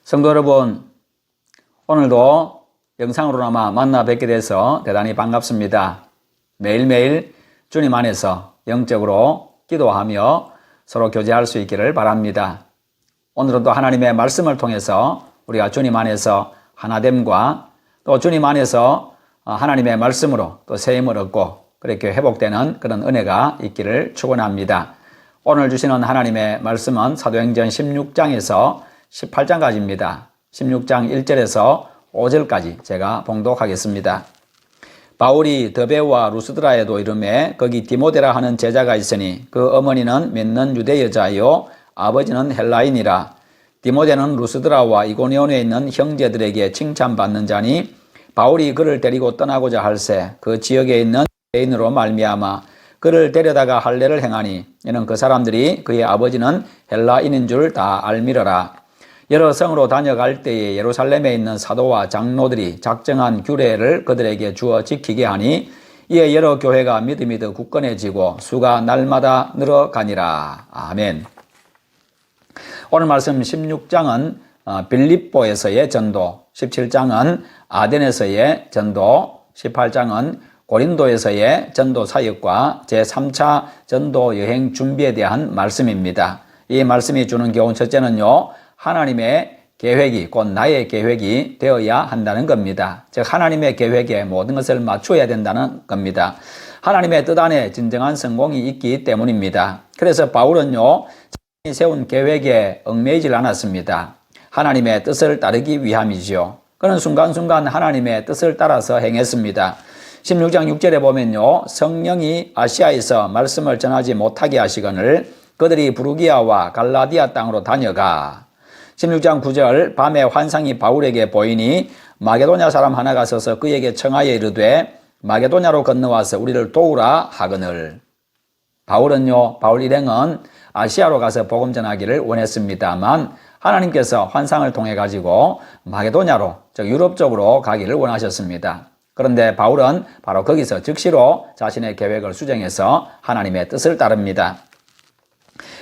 성도 여러분, 오늘도 영상으로나마 만나 뵙게 돼서 대단히 반갑습니다. 매일매일 주님 안에서 영적으로 기도하며 서로 교제할 수 있기를 바랍니다. 오늘은 또 하나님의 말씀을 통해서 우리가 주님 안에서 하나됨과 또 주님 안에서 하나님의 말씀으로 또 세임을 얻고 그렇게 회복되는 그런 은혜가 있기를 축원합니다. 오늘 주시는 하나님의 말씀은 사도행전 16장에서 18장까지입니다. 16장 1절에서 5절까지 제가 봉독하겠습니다. 바울이 더베와 루스드라에도 이르매 거기 디모데라 하는 제자가 있으니 그 어머니는 맺는 유대 여자요 아버지는 헬라인이라. 디모데는 루스드라와 이고니온에 있는 형제들에게 칭찬받는 자니 바울이 그를 데리고 떠나고자 할새 그 지역에 있는 유대인으로 말미암아 그를 데려다가 할례를 행하니 이는 그 사람들이 그의 아버지는 헬라인인 줄 다 알미러라. 여러 성으로 다녀갈 때에 예루살렘에 있는 사도와 장로들이 작정한 규례를 그들에게 주어 지키게 하니 이에 여러 교회가 믿음이 더 굳건해지고 수가 날마다 늘어가니라. 아멘. 오늘 말씀 16장은 빌립보에서의 전도, 17장은 아덴에서의 전도, 18장은 고린도에서의 전도 사역과 제3차 전도 여행 준비에 대한 말씀입니다. 이 말씀이 주는 교훈 첫째는요, 하나님의 계획이 곧 나의 계획이 되어야 한다는 겁니다. 즉 하나님의 계획에 모든 것을 맞춰야 된다는 겁니다. 하나님의 뜻 안에 진정한 성공이 있기 때문입니다. 그래서 바울은요, 자신이 세운 계획에 얽매이질 않았습니다. 하나님의 뜻을 따르기 위함이지요. 그는 순간순간 하나님의 뜻을 따라서 행했습니다. 16장 6절에 보면요, 성령이 아시아에서 말씀을 전하지 못하게 하시거늘 그들이 부르기아와 갈라디아 땅으로 다녀가. 16장 9절 밤에 환상이 바울에게 보이니 마게도냐 사람 하나가 서서 그에게 청하여 이르되 마게도냐로 건너와서 우리를 도우라 하거늘. 바울은요, 바울 일행은 아시아로 가서 복음 전하기를 원했습니다만 하나님께서 환상을 통해 가지고 마게도냐로 즉 유럽 쪽으로 가기를 원하셨습니다. 그런데 바울은 바로 거기서 즉시로 자신의 계획을 수정해서 하나님의 뜻을 따릅니다.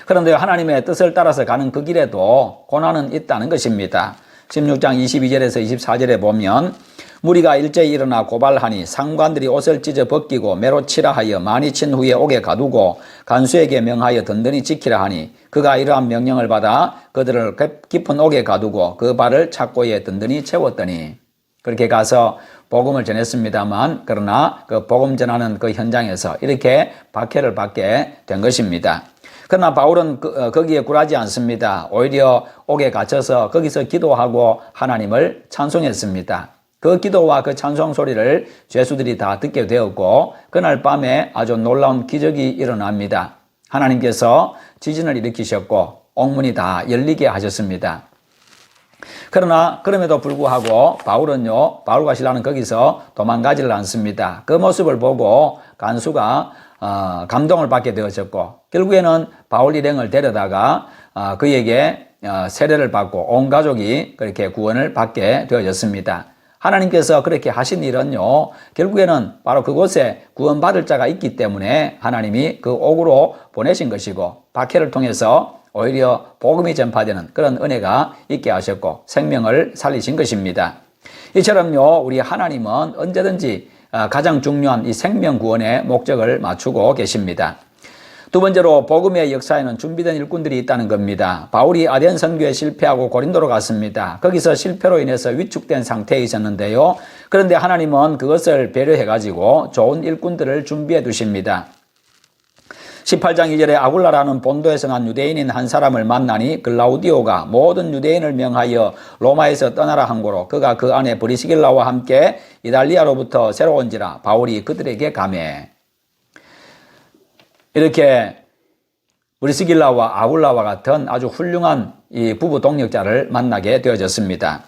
그런데 하나님의 뜻을 따라서 가는 그 길에도 고난은 있다는 것입니다. 16장 22절에서 24절에 보면 무리가 일제히 일어나 고발하니 상관들이 옷을 찢어 벗기고 매로 치라 하여 많이 친 후에 옥에 가두고 간수에게 명하여 든든히 지키라 하니 그가 이러한 명령을 받아 그들을 깊은 옥에 가두고 그 발을 착고에 든든히 채웠더니 그렇게 가서 복음을 전했습니다만 그러나 그 복음 전하는 그 현장에서 이렇게 박해를 받게 된 것입니다. 그러나 바울은 거기에 굴하지 않습니다. 오히려 옥에 갇혀서 거기서 기도하고 하나님을 찬송했습니다. 그 기도와 그 찬송 소리를 죄수들이 다 듣게 되었고 그날 밤에 아주 놀라운 기적이 일어납니다. 하나님께서 지진을 일으키셨고 옥문이 다 열리게 하셨습니다. 그러나 그럼에도 불구하고 바울은요, 바울과 신라는 거기서 도망가지를 않습니다. 그 모습을 보고 간수가 감동을 받게 되어졌고 결국에는 바울 일행을 데려다가 그에게 세례를 받고 온 가족이 그렇게 구원을 받게 되어졌습니다. 하나님께서 그렇게 하신 일은요, 결국에는 바로 그곳에 구원받을 자가 있기 때문에 하나님이 그 옥으로 보내신 것이고 박해를 통해서 오히려 복음이 전파되는 그런 은혜가 있게 하셨고 생명을 살리신 것입니다. 이처럼요, 우리 하나님은 언제든지 가장 중요한 이 생명 구원의 목적을 맞추고 계십니다. 두 번째로 복음의 역사에는 준비된 일꾼들이 있다는 겁니다. 바울이 아덴 선교에 실패하고 고린도로 갔습니다. 거기서 실패로 인해서 위축된 상태에 있었는데요. 그런데 하나님은 그것을 배려해가지고 좋은 일꾼들을 준비해 두십니다. 18장 2절에 아굴라라는 본도에서 난 유대인인 한 사람을 만나니 글라우디오가 모든 유대인을 명하여 로마에서 떠나라 한 고로 그가 그 안에 브리스길라와 함께 이달리아로부터 새로 온지라 바울이 그들에게 가매. 이렇게 브리스길라와 아굴라와 같은 아주 훌륭한 이 부부 동력자를 만나게 되어졌습니다.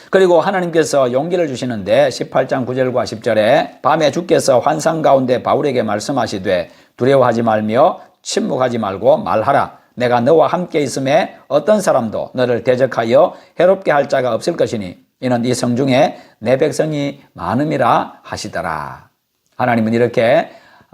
그리고 하나님께서 용기를 주시는데 18장 9절과 10절에 밤에 주께서 환상 가운데 바울에게 말씀하시되 두려워하지 말며 침묵하지 말고 말하라. 내가 너와 함께 있음에 어떤 사람도 너를 대적하여 해롭게 할 자가 없을 것이니 이는 이 성중에 내 백성이 많음이라 하시더라. 하나님은 이렇게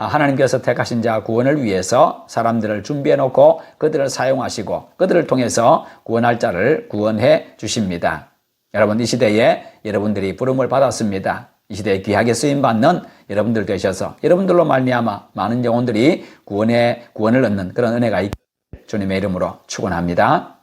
하나님께서 택하신 자 구원을 위해서 사람들을 준비해 놓고 그들을 사용하시고 그들을 통해서 구원할 자를 구원해 주십니다. 여러분, 이 시대에 여러분들이 부름을 받았습니다. 이 시대에 귀하게 쓰임받는 여러분들 되셔서 여러분들로 말미암아 많은 영혼들이 구원을 얻는 그런 은혜가 있기를 주님의 이름으로 축원합니다.